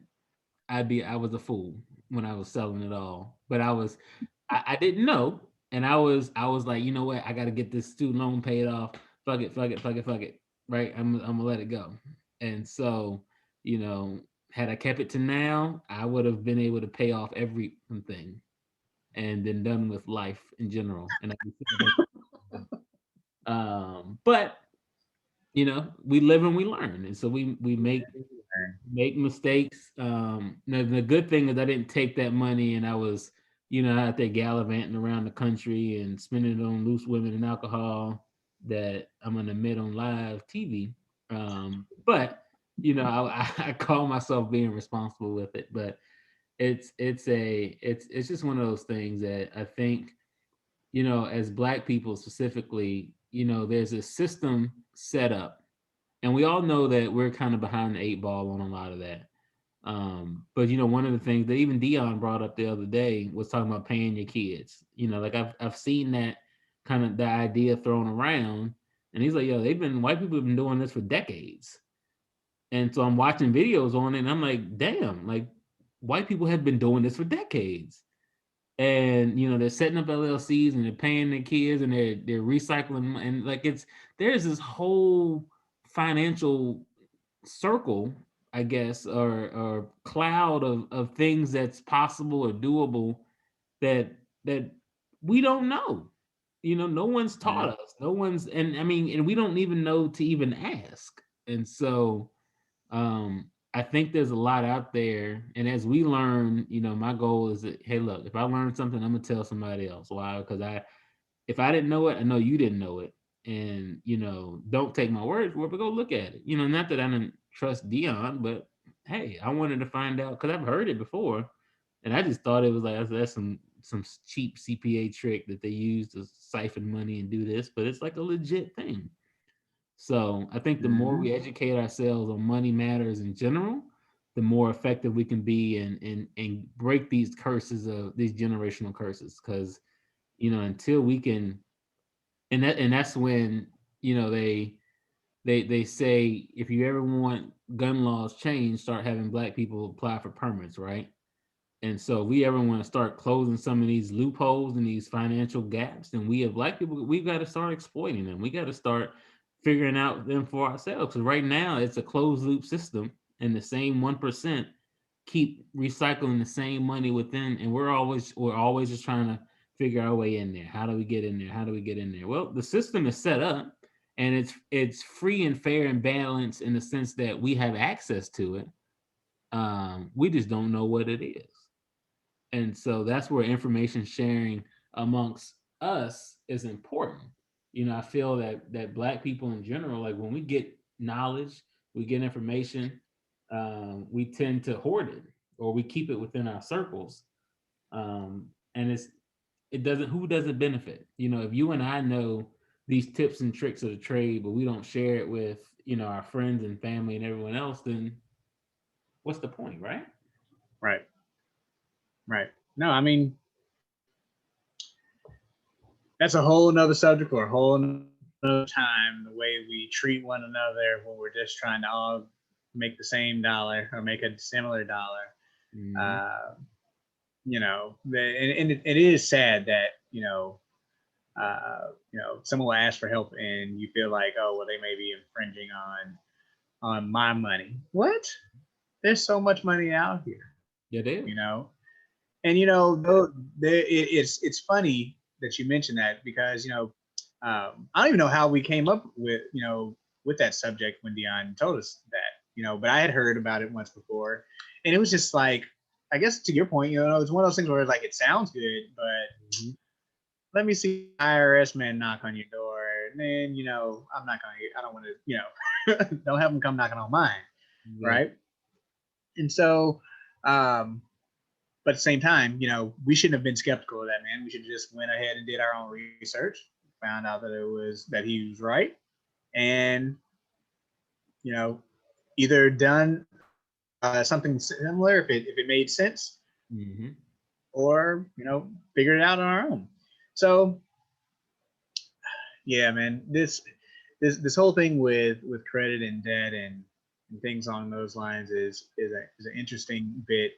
I was a fool when I was selling it all, but I didn't know, and I was like, you know what, I got to get this student loan paid off. Fuck it. Right, I'm gonna let it go. And so, you know, had I kept it to now, I would have been able to pay off everything and been done with life in general. And but we live and we learn, and so we make mistakes. The good thing is I didn't take that money and I was, out there gallivanting around the country and spending it on loose women and alcohol that I'm gonna admit on live TV. But I call myself being responsible with it. But it's just one of those things that I think, as Black people specifically, there's a system set up, and we all know that we're kind of behind the eight ball on a lot of that. But one of the things that even Dion brought up the other day was talking about paying your kids. Like I've seen that kind of the idea thrown around, and he's like, yo, white people have been doing this for decades. And so I'm watching videos on it, and I'm like, damn, like white people have been doing this for decades. And they're setting up LLCs and they're paying their kids and they're recycling, and like there's this whole financial circle, I guess, or cloud of things that's possible or doable that that we don't know. No one's taught Mhm. us. No one's, and I mean, and we don't even know to even ask. And so I think there's a lot out there. And as we learn, my goal is that, hey, look, if I learn something, I'm gonna tell somebody else. Why? Because if I didn't know it, I know you didn't know it. And don't take my word for it, but go look at it. Not that I didn't trust Dion, but hey, I wanted to find out because I've heard it before, and I just thought it was like that's some cheap CPA trick that they use to siphon money and do this, but it's like a legit thing. So I think the more Mhm. we educate ourselves on money matters in general, the more effective we can be and break these curses of these generational curses. Because until we can, and that's when they say if you ever want gun laws changed, start having Black people apply for permits, right? And so if we ever want to start closing some of these loopholes and these financial gaps, then we as Black people, we've got to start exploiting them. We got to start figuring out them for ourselves. Because right now it's a closed loop system, and the same 1% keep recycling the same money within, and we're always just trying to figure our way in there. How do we get in there? How do we get in there? Well, the system is set up, and it's free and fair and balanced in the sense that we have access to it. We just don't know what it is. And so that's where information sharing amongst us is important. I feel that Black people in general, like when we get knowledge, we get information, we tend to hoard it or we keep it within our circles. And it doesn't who doesn't benefit? If you and I know these tips and tricks of the trade, but we don't share it with our friends and family and everyone else, then what's the point, right? Right. Right. No, I mean, that's a whole nother subject for a whole nother time, the way we treat one another when we're just trying to all make the same dollar or make a similar dollar. Mm-hmm. And it is sad that, someone will ask for help and you feel like, oh, well, they may be infringing on my money. What? There's so much money out here. Yeah, they do. And it's funny that you mentioned that because I don't even know how we came up with that subject when Dion told us that, but I had heard about it once before, and it was just like, I guess to your point, it's one of those things where like it sounds good, but let me see IRS man knock on your door, and then I don't want to don't have them come knocking on mine, right? And so, but at the same time, we shouldn't have been skeptical of that man. We should have just went ahead and did our own research, found out that he was right, and either done something similar if it made sense, or figured it out on our own. So yeah, man, this whole thing with credit and debt and things along those lines is an interesting bit.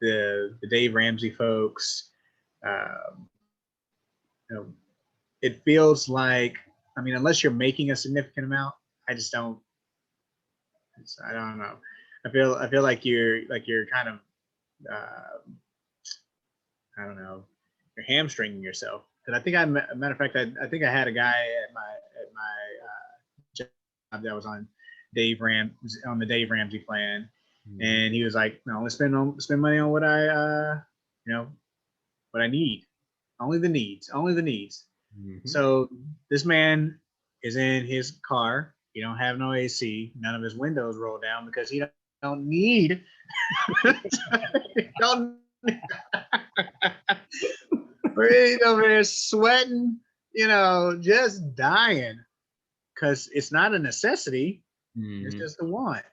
The Dave Ramsey folks, it feels like, I mean, unless you're making a significant amount, I don't know. I feel like you're kind of, I don't know, you're hamstringing yourself. Because I think a matter of fact, I think I had a guy at my job that was on the Dave Ramsey plan, and he was like, "No, let's spend money on what what I need, only the needs." So this man is in his car. He don't have no AC. None of his windows roll down because he don't need. We're over there sweating, just dying because it's not a necessity. It's just a want.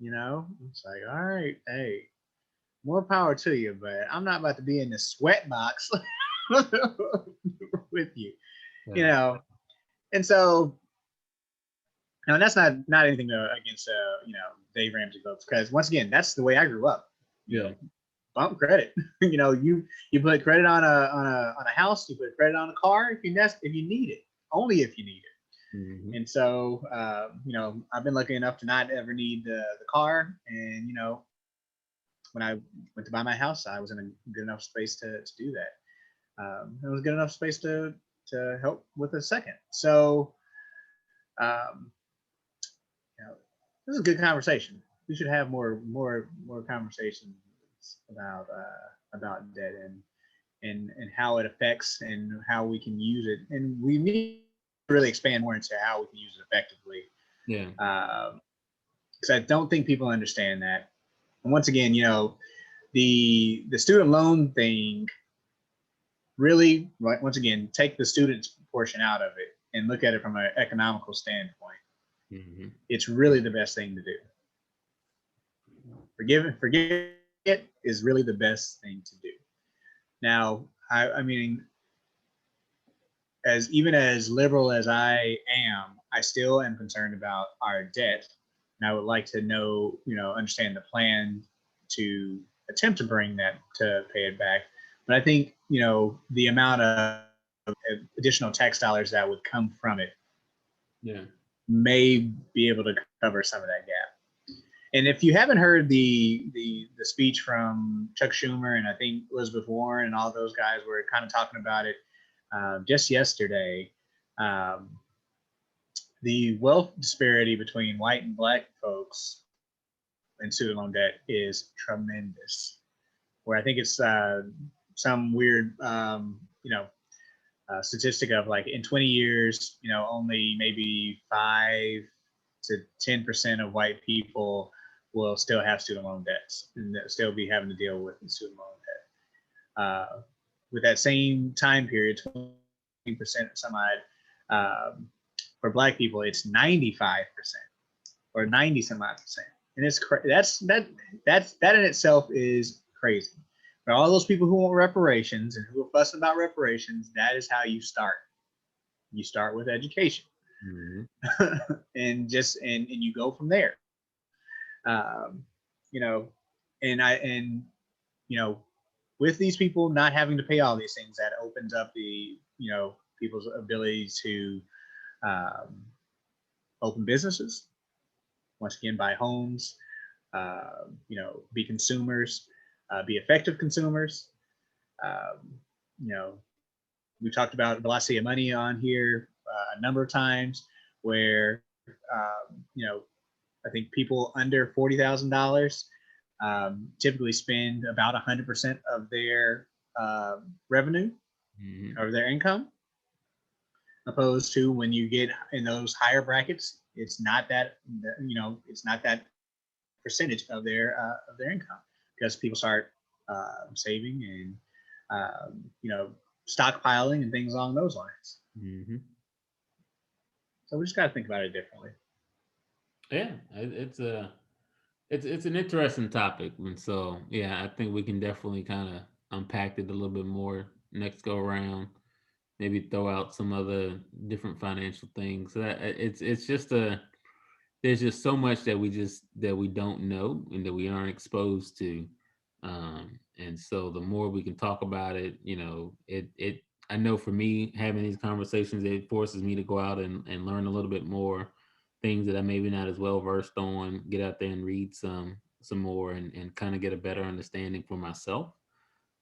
It's like, all right, hey, more power to you, but I'm not about to be in the sweat box with you, And so, that's not anything against Dave Ramsey folks, because once again, that's the way I grew up. Bump credit. You put credit on a house, you put credit on a car if you need it, only if you need it. And so, I've been lucky enough to not ever need the car. And, when I went to buy my house, I was in a good enough space to do that. It was good enough space to help with a second. So, this is a good conversation. We should have more conversations about debt and how it affects and how we can use it. And we need to really expand more into how we can use it effectively. Yeah. Because I don't think people understand that. And once again, the student loan thing, really, once again, take the student's portion out of it and look at it from an economical standpoint. It's really the best thing to do. Forgive it is really the best thing to do. Now, I mean, even as liberal as I am, I still am concerned about our debt. And I would like to know, understand the plan to attempt to bring that to pay it back. But I think, the amount of additional tax dollars that would come from it may be able to cover some of that gap. And if you haven't heard the speech from Chuck Schumer and I think Elizabeth Warren and all those guys were kind of talking about it just yesterday, the wealth disparity between white and black folks in student loan debt is tremendous. Where I think it's some weird, statistic of like in 20 years, only maybe 5 to 10% of white people will still have student loan debts and still be having to deal with the student loan debt. With that same time period, 20% some odd, for black people, it's 95% or 90 some odd percent. And it's that in itself is crazy. For all those people who want reparations and who are fussing about reparations, that is how you start. You start with education, and you go from there. With these people not having to pay all these things, that opens up the people's ability to open businesses. Once again, buy homes. Be consumers. Be effective consumers. We talked about velocity of money on here a number of times, where I think people under $40,000 typically spend about 100% of their revenue or their income, opposed to when you get in those higher brackets, it's not that percentage of their income, because people start saving and stockpiling and things along those lines. So we just got to think about it differently. Yeah, it's an interesting topic, and so yeah, I think we can definitely kind of unpack it a little bit more next go around. Maybe throw out some other different financial things. So it's just there's just so much that we don't know and that we aren't exposed to, and so the more we can talk about it, it I know for me, having these conversations, it forces me to go out and learn a little bit more things that I maybe not as well versed on, get out there and read some more and kind of get a better understanding for myself.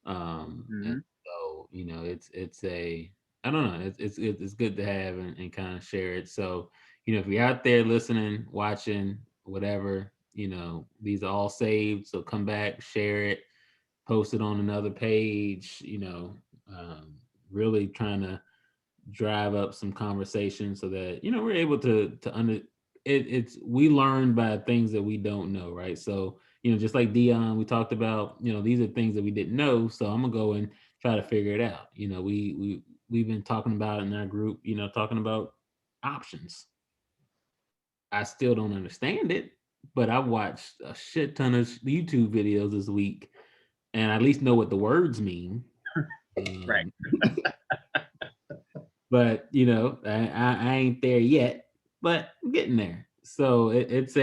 And so, it's a, I don't know, it's good to have and kind of share it. So, if you're out there listening, watching, whatever, these are all saved. So come back, share it, post it on another page, really trying to drive up some conversation so that we're able to we learn by things that we don't know, right? So just like Dion, we talked about, these are things that we didn't know, so I'm gonna go and try to figure it out. We've been talking about in our group, talking about options. I still don't understand it, but I watched a shit ton of YouTube videos this week and I at least know what the words mean. Right. But I ain't there yet, but I'm getting there. So it's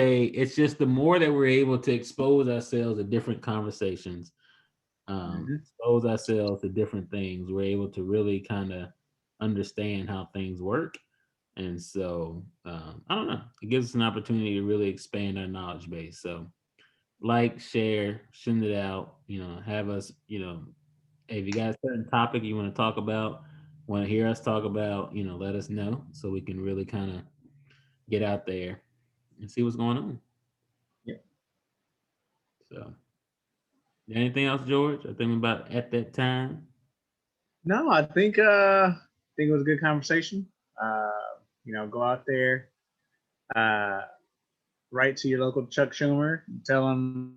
just the more that we're able to expose ourselves to different conversations, expose ourselves to different things, we're able to really kind of understand how things work. And so I don't know, it gives us an opportunity to really expand our knowledge base. So like, share, send it out, have us, if you got a certain topic you want to talk about, want to hear us talk about, let us know so we can really kind of get out there and see what's going on. Yeah. So, anything else, George? I think we're about at that time. No, I think it was a good conversation. Go out there, write to your local Chuck Schumer, and tell him,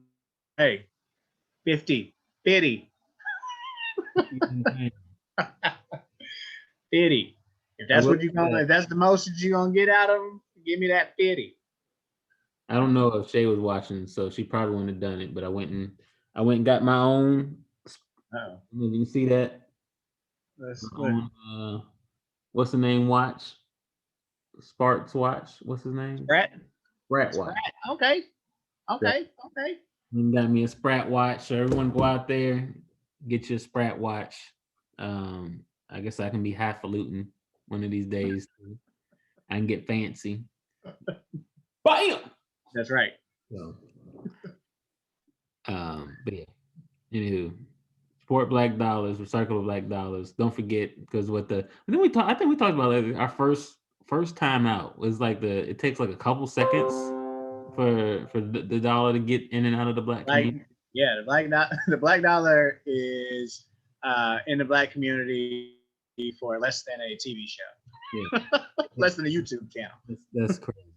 hey, 50. 50. If that's what if that's the most that you're gonna get out of him, give me that 50. I don't know if Shay was watching, so she probably wouldn't have done it. But I went and got my own. Oh, you see that? What's the name? Watch. Sparks watch. What's his name? Sprat watch. Okay. You got me a Sprat watch. So everyone go out there, get your Sprat watch. I guess I can be highfalutin one of these days. I can get fancy. Bam! That's right. So Anywho, support Black dollars, recycle black dollars. Don't forget, because I think we talked about it. Our first time out was like it takes like a couple seconds for the dollar to get in and out of the black community. Yeah, the black dollar is in the black community for less than a TV show. Yeah. Less than a YouTube channel. That's crazy.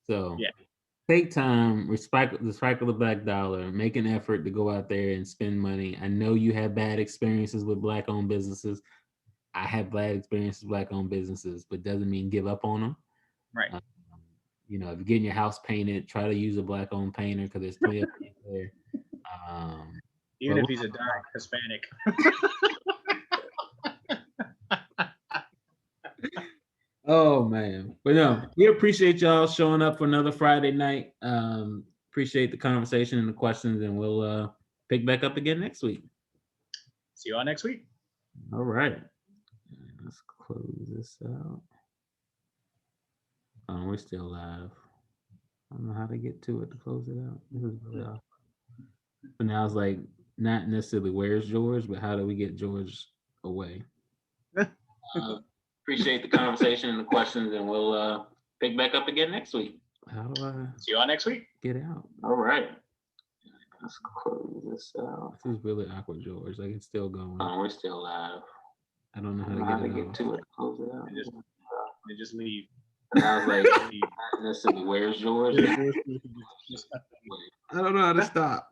So yeah. Take time, recycle the black dollar, make an effort to go out there and spend money. I know you have bad experiences with Black-owned businesses. I have bad experiences with Black-owned businesses, but doesn't mean give up on them. Right. If you're getting your house painted, try to use a Black-owned painter because there's plenty of people there. Even if he's a dark Hispanic. Oh man, but no, we appreciate y'all showing up for another Friday night. Appreciate the conversation and the questions, and we'll pick back up again next week. See you all next week. All right, let's close this out. We're still live. I don't know how to get to it to close it out. This is really awkward. But now it's like not necessarily where's George, but how do we get George away? Appreciate the conversation and the questions, and we'll pick back up again next week. How do I see you all next week? Get out. All right. Let's close this out. This is really awkward, George. Like it's still going. We're still live. I don't know how to get to it. Close it out. They just leave. And I was like, where's George? I don't know how to stop.